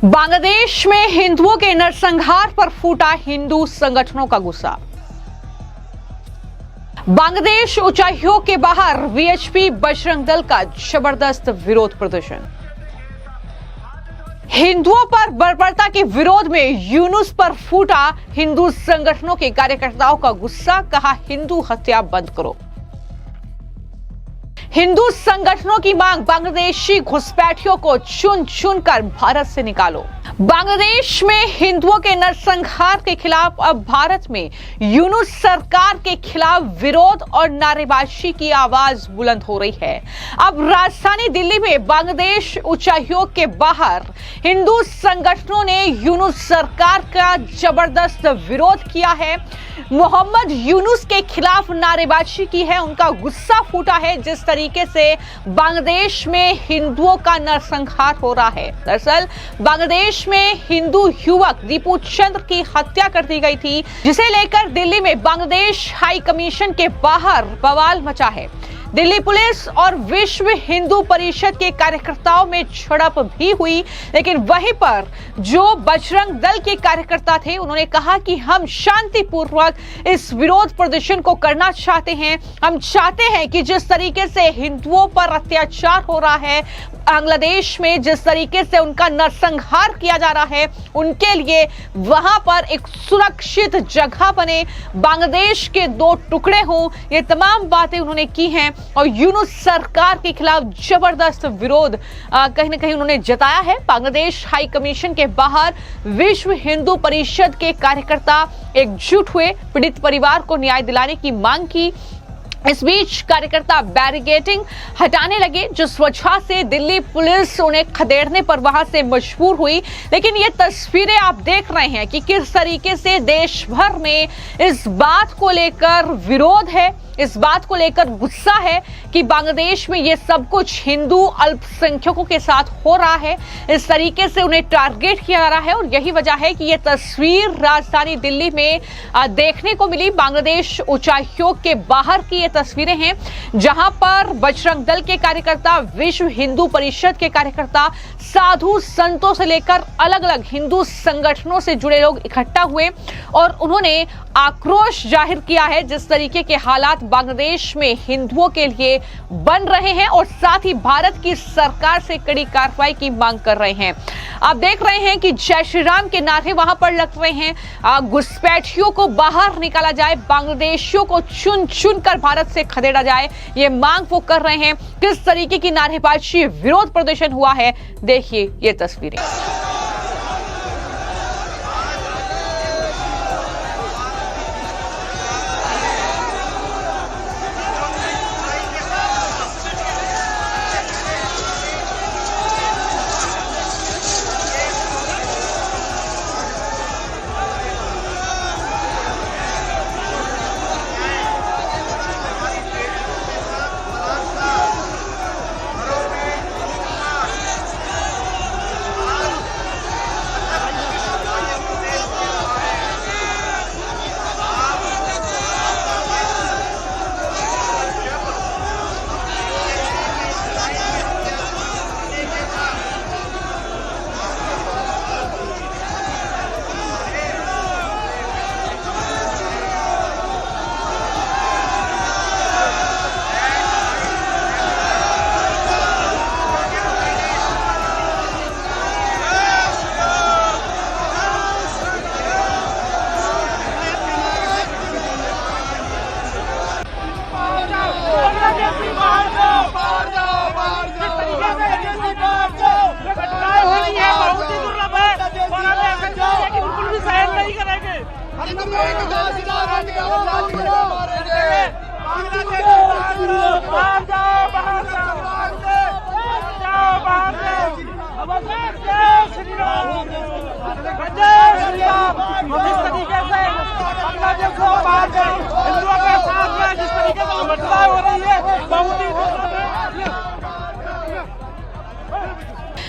बांग्लादेश में हिंदुओं के नरसंहार पर फूटा हिंदू संगठनों का गुस्सा। बांग्लादेश उच्चायोग के बाहर वीएचपी बजरंग दल का जबरदस्त विरोध प्रदर्शन। हिंदुओं पर बर्बरता के विरोध में यूनुस पर फूटा हिंदू संगठनों के कार्यकर्ताओं का गुस्सा, कहा हिंदू हत्या बंद करो। हिंदू संगठनों की मांग, बांग्लादेशी घुसपैठियों को चुन चुन कर भारत से निकालो। बांग्लादेश में हिंदुओं के नरसंहार के खिलाफ अब भारत में यूनुस सरकार के खिलाफ विरोध और नारेबाजी की आवाज बुलंद हो रही है। अब राजधानी दिल्ली में बांग्लादेश उच्चायोग के बाहर हिंदू संगठनों ने यूनुस सरकार का जबरदस्त विरोध किया है। मोहम्मद यूनुस के खिलाफ नारेबाजी की है, उनका गुस्सा फूटा है जिस तरीके से बांग्लादेश में हिंदुओं का नरसंहार हो रहा है। दरअसल बांग्लादेश में हिंदू युवक दीपू चंद्र की हत्या कर दी गई थी, जिसे लेकर दिल्ली में बांग्लादेश हाई कमीशन के बाहर बवाल मचा है। दिल्ली पुलिस और विश्व हिंदू परिषद के कार्यकर्ताओं में झड़प भी हुई, लेकिन वहीं पर जो बजरंग दल के कार्यकर्ता थे उन्होंने कहा कि हम शांतिपूर्वक इस विरोध प्रदर्शन को करना चाहते हैं। हम चाहते हैं कि जिस तरीके से हिंदुओं पर अत्याचार हो रहा है बांग्लादेश में, जिस तरीके से उनका नरसंहार किया जा रहा है, उनके लिए वहां पर एक सुरक्षित जगह बने, बांग्लादेश के दो टुकड़े हों, ये तमाम बातें उन्होंने की हैं। और यूनुस सरकार के खिलाफ जबरदस्त विरोध कहीं ना कहीं उन्होंने जताया है। बांग्लादेश हाई कमीशन के बाहर विश्व हिंदू परिषद के कार्यकर्ता एकजुट हुए, पीड़ित परिवार को न्याय दिलाने की मांग की। इस बीच कार्यकर्ता बैरिकेडिंग हटाने लगे, जिस वजह से दिल्ली पुलिस उन्हें खदेड़ने पर वहां से मजबूर हुई। लेकिन ये तस्वीरें आप देख रहे हैं कि किस तरीके से देश भर में इस बात को लेकर विरोध है, इस बात को लेकर गुस्सा है कि बांग्लादेश में ये सब कुछ हिंदू अल्पसंख्यकों के साथ हो रहा है। इस तरीके से उन्हें टारगेट किया जा रहा है और यही वजह है कि ये तस्वीर राजधानी दिल्ली में देखने को मिली। बांग्लादेश उच्चायोग के बाहर की ये तस्वीरें हैं, जहां पर बजरंग दल के कार्यकर्ता, विश्व हिंदू परिषद के कार्यकर्ता, साधु संतों से लेकर अलग अलग हिंदू संगठनों से जुड़े लोग इकट्ठा हुए और उन्होंने आक्रोश जाहिर किया है जिस तरीके के हालात बांग्लादेश में हिंदुओं के लिए बन रहे हैं और साथ ही भारत की सरकार से कड़ी कार्रवाई की मांग कर रहे हैं। आप देख रहे हैं कि जय श्री राम के नारे वहां पर लग रहे हैं, घुसपैठियों को बाहर निकाला जाए, बांग्लादेशियों को चुन चुन कर भारत से खदेड़ा जाए, ये मांग वो कर रहे हैं। किस तरीके की नारेबाजी, विरोध प्रदर्शन हुआ है, देखिए ये तस्वीरें।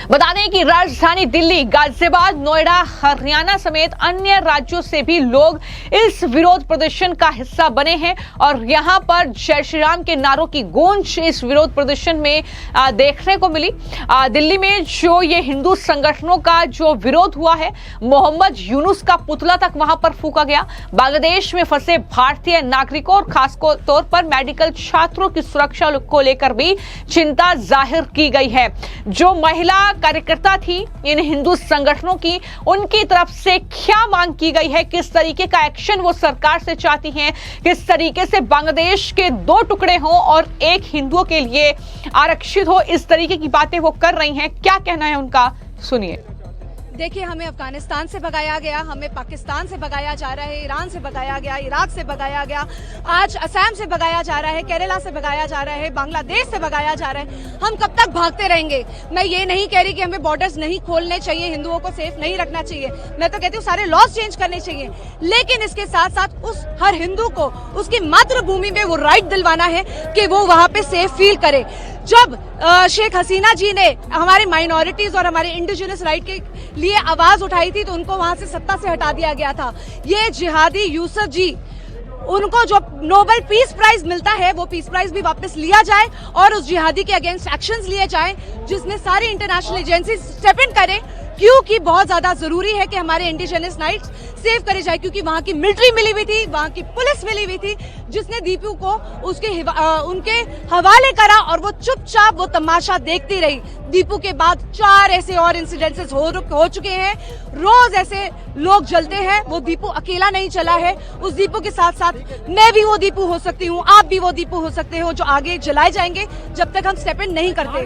बता दें कि राजधानी दिल्ली, गाजियाबाद, नोएडा, हरियाणा समेत अन्य राज्यों से भी लोग इस विरोध प्रदर्शन का हिस्सा बने हैं और यहां पर जय श्री राम के नारों की गूंज इस विरोध प्रदर्शन में देखने को मिली। दिल्ली में जो ये हिंदू संगठनों का जो विरोध हुआ है, मोहम्मद यूनुस का पुतला तक वहां पर फूंका गया। बांग्लादेश में फंसे भारतीय नागरिकों और खास तौर पर मेडिकल छात्रों की सुरक्षा को लेकर भी चिंता जाहिर की गई है। जो महिला कार्यकर्ता थी इन हिंदू संगठनों की, उनकी तरफ से क्या मांग की गई है, किस तरीके का एक्शन वो सरकार से चाहती हैं, किस तरीके से बांग्लादेश के 2 टुकड़े हों और एक हिंदुओं के लिए आरक्षित हो, इस तरीके की बातें वो कर रही हैं। क्या कहना है उनका, सुनिए। देखिए, हमें अफगानिस्तान से भगाया गया, हमें पाकिस्तान से भगाया जा रहा है, ईरान से भगाया गया, इराक से भगाया गया, आज असम से भगाया जा रहा है, केरला से भगाया जा रहा है, बांग्लादेश से भगाया जा रहा है। हम कब तक भागते रहेंगे? मैं ये नहीं कह रही कि हमें बॉर्डर्स नहीं खोलने चाहिए, हिंदुओं को सेफ नहीं रखना चाहिए। मैं तो कहती हूँ सारे लॉज चेंज करने चाहिए, लेकिन इसके साथ साथ उस हर हिंदू को उसकी मातृभूमि में वो राइट दिलवाना है कि वो वहाँ पे सेफ फील करे। जब शेख हसीना जी ने हमारे माइनॉरिटीज और हमारे इंडिजिनस राइट के लिए आवाज उठाई थी तो उनको वहां से सत्ता से हटा दिया गया था। ये जिहादी यूसुफ जी, उनको जो नोबेल पीस प्राइज मिलता है वो पीस प्राइज भी वापस लिया जाए और उस जिहादी के अगेंस्ट एक्शंस लिए जाएं, जिसमें सारी इंटरनेशनल एजेंसी स्टेप इन करें, क्योंकि बहुत ज्यादा जरूरी है कि हमारे इंडिजिनस राइट्स सेव करे जाए। क्योंकि वहां की मिलिट्री मिली हुई थी, वहां की पुलिस मिली हुई थी, जिसने दीपू को उनके हवाले करा और वो चुपचाप वो तमाशा देखती रही। दीपू के बाद 4 ऐसे और इंसिडेंसेस हो चुके हैं, रोज ऐसे लोग जलते हैं। वो दीपू अकेला नहीं चला है, उस दीपू के साथ साथ मैं भी वो दीपू हो सकती हूँ, आप भी वो दीपू हो सकते हो, जो आगे जलाए जाएंगे जब तक हम स्टेप इन नहीं करते।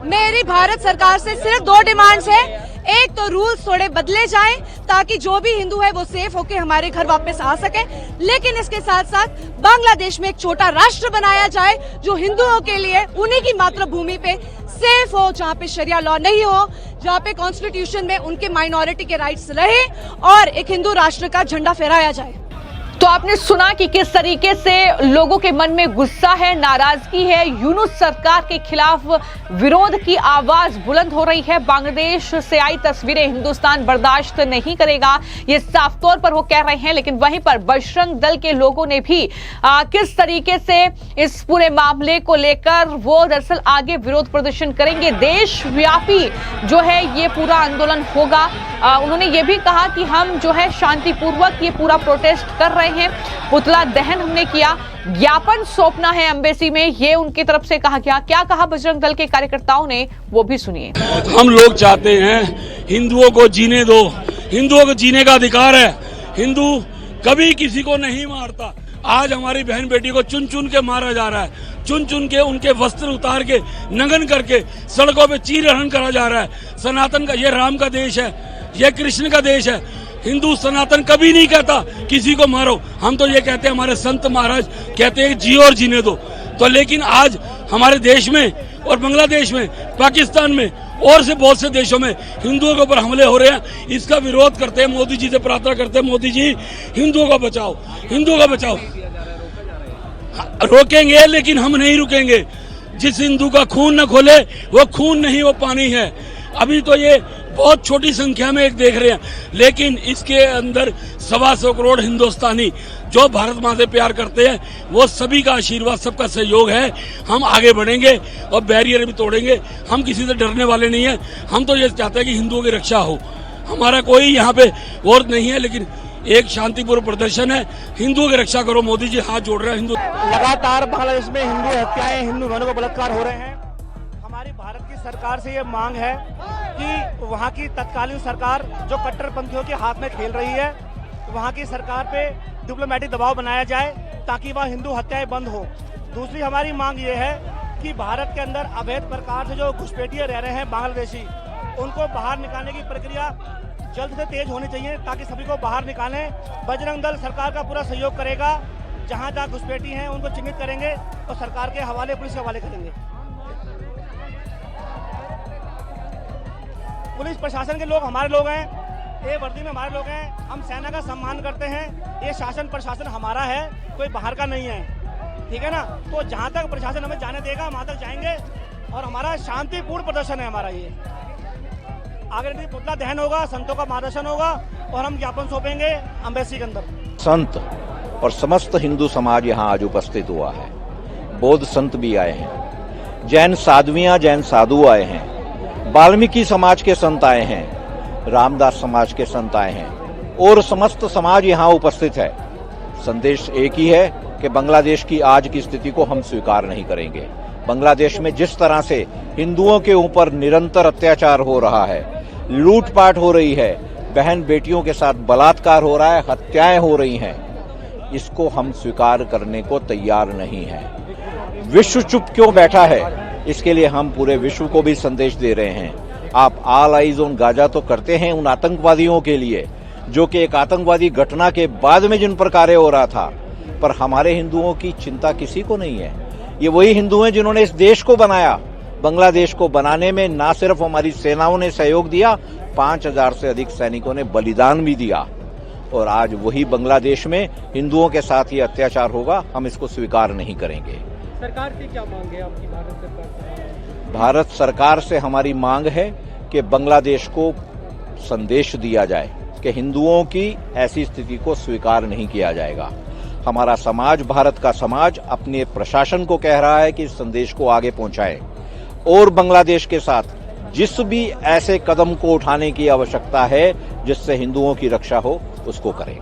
मेरी भारत सरकार से सिर्फ 2 डिमांड्स है। एक तो रूल्स थोड़े बदले जाएं ताकि जो भी हिंदू है वो सेफ होके हमारे घर वापस आ सके, लेकिन इसके साथ साथ बांग्लादेश में एक छोटा राष्ट्र बनाया जाए जो हिंदुओं के लिए उन्हीं की मातृभूमि पे सेफ हो, जहाँ पे शरिया लॉ नहीं हो, जहाँ पे कॉन्स्टिट्यूशन में उनके माइनॉरिटी के राइट्स रहे और एक हिंदू राष्ट्र का झंडा फहराया जाए। तो आपने सुना कि किस तरीके से लोगों के मन में गुस्सा है, नाराजगी है, यूनुस सरकार के खिलाफ विरोध की आवाज बुलंद हो रही है। बांग्लादेश से आई तस्वीरें हिंदुस्तान बर्दाश्त नहीं करेगा, ये साफ तौर पर वो कह रहे हैं। लेकिन वहीं पर बजरंग दल के लोगों ने भी किस तरीके से इस पूरे मामले को लेकर वो दरअसल आगे विरोध प्रदर्शन करेंगे, देशव्यापी जो है ये पूरा आंदोलन होगा। उन्होंने ये भी कहा कि हम जो है शांतिपूर्वक ये पूरा प्रोटेस्ट कर रहे हैं, पुतला दहन हमने किया, ज्ञापन सौंपना है एम्बेसी में, ये उनकी तरफ से कहा गया। क्या कहा बजरंग दल के कार्यकर्ताओं ने, वो भी सुनिए। हम लोग चाहते हैं हिंदुओं को जीने दो, हिंदुओं को जीने का अधिकार है, हिंदू कभी किसी को नहीं मारता। आज हमारी बहन बेटी को चुन चुन के मारा जा रहा है, चुन चुन के उनके वस्त्र उतार के नंगन करके सड़कों पे चीरहरण करा जा रहा है। सनातन का, ये राम का देश है, ये कृष्ण का देश है। हिंदू सनातन कभी नहीं कहता किसी को मारो, हम तो ये कहते हैं, हमारे संत महाराज कहते हैं जियो और जीने दो। तो लेकिन आज हमारे देश में और बांग्लादेश में, पाकिस्तान में और से बहुत से देशों में हिंदुओं के ऊपर हमले हो रहे हैं। इसका विरोध करते हैं, मोदी जी से प्रार्थना करते हैं, मोदी जी हिंदुओं को बचाओ, हिंदुओं को बचाओ। रोकेंगे लेकिन हम नहीं रुकेंगे। जिस हिंदू का खून न खोले वो खून नहीं, वो पानी है। अभी तो ये बहुत छोटी संख्या में एक देख रहे हैं, लेकिन इसके अंदर 125 करोड़ हिंदुस्तानी जो भारत माँ से प्यार करते हैं, वो सभी का आशीर्वाद, सबका सहयोग है। हम आगे बढ़ेंगे और बैरियर भी तोड़ेंगे। हम किसी से डरने वाले नहीं हैं। हम तो ये चाहते हैं कि हिंदुओं की रक्षा हो, हमारा कोई यहाँ पे और नहीं है, लेकिन एक शांतिपूर्ण प्रदर्शन है। हिंदुओं की रक्षा करो, मोदी जी हाथ जोड़ रहे हैं। हिंदू लगातार बांग्लादेश में हिंदू हत्याएं, हिंदू बहनों को बलात्कार हो रहे हैं। हमारी भारत की सरकार से ये मांग है कि वहाँ की तत्कालीन सरकार जो कट्टरपंथियों के हाथ में खेल रही है, वहाँ की सरकार पे डिप्लोमेटिक दबाव बनाया जाए ताकि वहाँ हिंदू हत्याएं बंद हो। दूसरी हमारी मांग ये है कि भारत के अंदर अवैध प्रकार से जो घुसपैठिए रह रहे हैं बांग्लादेशी, उनको बाहर निकालने की प्रक्रिया जल्द से तेज होनी चाहिए ताकि सभी को बाहर निकालें। बजरंग दल सरकार का पूरा सहयोग करेगा, जहाँ जहाँ घुसपैठी हैं उनको चिन्हित करेंगे और सरकार के हवाले, पुलिस के हवाले करेंगे। पुलिस प्रशासन के लोग हमारे लोग हैं, ये वर्दी में हमारे लोग हैं, हम सेना का सम्मान करते हैं। ये शासन प्रशासन हमारा है, कोई बाहर का नहीं है, ठीक है ना। तो जहाँ तक प्रशासन हमें जाने देगा वहाँ तक जाएंगे। और हमारा शांतिपूर्ण प्रदर्शन है हमारा ये। आगे नहीं पुतला दहन होगा, संतों का मार्गदर्शन होगा और हम ज्ञापन सौंपेंगे एम्बेसी के अंदर। संत और समस्त हिंदू समाज यहाँ आज उपस्थित हुआ है। बौद्ध संत भी आए हैं, जैन साध्वियां, जैन साधु आए हैं, वाल्मीकि समाज के संत आए हैं, रामदास समाज के संत आए हैं और समस्त समाज यहाँ उपस्थित है। संदेश एक ही है कि बांग्लादेश की आज की स्थिति को हम स्वीकार नहीं करेंगे। बांग्लादेश में जिस तरह से हिंदुओं के ऊपर निरंतर अत्याचार हो रहा है, लूटपाट हो रही है, बहन बेटियों के साथ बलात्कार हो रहा है, हत्याएं हो रही हैं, इसको हम स्वीकार करने को तैयार नहीं हैं। विश्व चुप क्यों बैठा है, इसके लिए हम पूरे विश्व को भी संदेश दे रहे हैं। आप ऑल आइज ऑन गाजा तो करते हैं उन आतंकवादियों के लिए जो कि एक आतंकवादी घटना के बाद में जिन पर कार्य हो रहा था, पर हमारे हिंदुओं की चिंता किसी को नहीं है। ये वही हिंदू हैं जिन्होंने इस देश को बनाया। बांग्लादेश को बनाने में ना सिर्फ हमारी सेनाओं ने सहयोग दिया, 5000 से अधिक सैनिकों ने बलिदान भी दिया और आज वही बांग्लादेश में हिंदुओं के साथ ये अत्याचार होगा, हम इसको स्वीकार नहीं करेंगे। सरकार से क्या मांग है आपकी भारत सरकार से? भारत सरकार से हमारी मांग है कि बांग्लादेश को संदेश दिया जाए कि हिंदुओं की ऐसी स्थिति को स्वीकार नहीं किया जाएगा। हमारा समाज, भारत का समाज अपने प्रशासन को कह रहा है कि इस संदेश को आगे पहुंचाए और बांग्लादेश के साथ जिस भी ऐसे कदम को उठाने की आवश्यकता है जिससे हिंदुओं की रक्षा हो, उसको करें।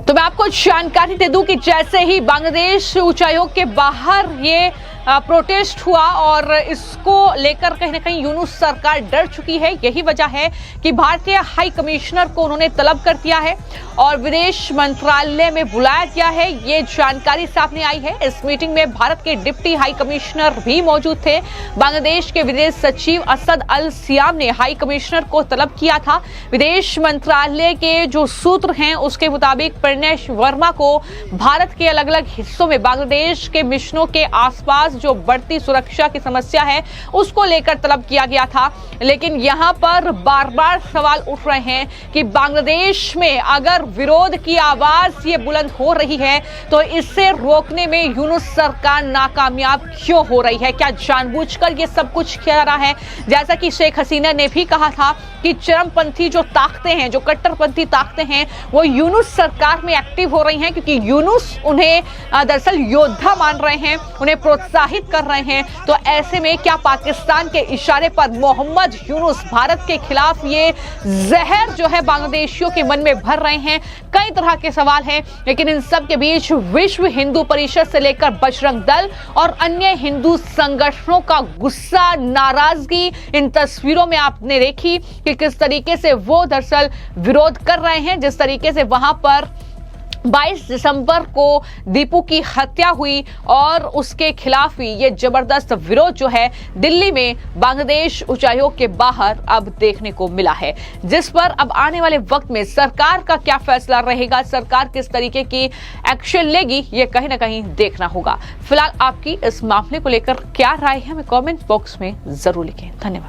तो मैं आपको जानकारी दे दूं कि जैसे ही बांग्लादेश उच्चायोग के बाहर ये प्रोटेस्ट हुआ और इसको लेकर कहीं ना कहीं यूनुस सरकार डर चुकी है। यही वजह है कि भारतीय हाई कमिश्नर को उन्होंने तलब कर दिया है और विदेश मंत्रालय में बुलाया गया है। ये जानकारी सामने आई है। इस मीटिंग में भारत के डिप्टी हाई कमिश्नर भी मौजूद थे। बांग्लादेश के विदेश सचिव असद अल सियाम ने हाई कमिश्नर को तलब किया था। विदेश मंत्रालय के जो सूत्र हैं उसके मुताबिक प्रणेश वर्मा को भारत के अलग अलग हिस्सों में बांग्लादेश के मिशनों के आसपास जो बढ़ती सुरक्षा की समस्या है उसको लेकर तलब किया गया था। लेकिन यहां पर बार बार सवाल उठ रहे हैं कि बांग्लादेश में अगर विरोध की आवाज ये बुलंद हो रही है तो इससे रोकने में यूनुस सरकार नाकामयाब क्यों हो रही है? क्या जानबूझकर ये सब कुछ किया जा रहा है? जैसा कि शेख हसीना ने भी कहा था कि चरमपंथी जो ताकतें हैं, जो कट्टरपंथी ताकतें हैं, वो यूनुस सरकार में एक्टिव हो रही हैं क्योंकि यूनुस उन्हें दरअसल योद्धा मान रहे हैं, उन्हें प्रोत्साहित कर रहे हैं। तो ऐसे में क्या पाकिस्तान के इशारे पर मोहम्मद यूनुस भारत के खिलाफ ये जहर जो है बांग्लादेशियों के मन में भर रहे हैं? कई तरह के सवाल हैं। लेकिन इन सब के बीच विश्व हिंदू परिषद से लेकर बजरंग दल और अन्य हिंदू संगठनों का गुस्सा, नाराजगी इन तस्वीरों में आपने देखी कि किस तरीके से वो दरअसल विरोध कर रहे हैं। जिस तरीके से वहां पर 22 दिसंबर को दीपू की हत्या हुई और उसके खिलाफ ही ये जबरदस्त विरोध जो है दिल्ली में बांग्लादेश उच्चायोग के बाहर अब देखने को मिला है, जिस पर अब आने वाले वक्त में सरकार का क्या फैसला रहेगा, सरकार किस तरीके की एक्शन लेगी, ये कहीं ना कहीं देखना होगा। फिलहाल आपकी इस मामले को लेकर क्या राय है, हमें कमेंट बॉक्स में जरूर लिखें। धन्यवाद।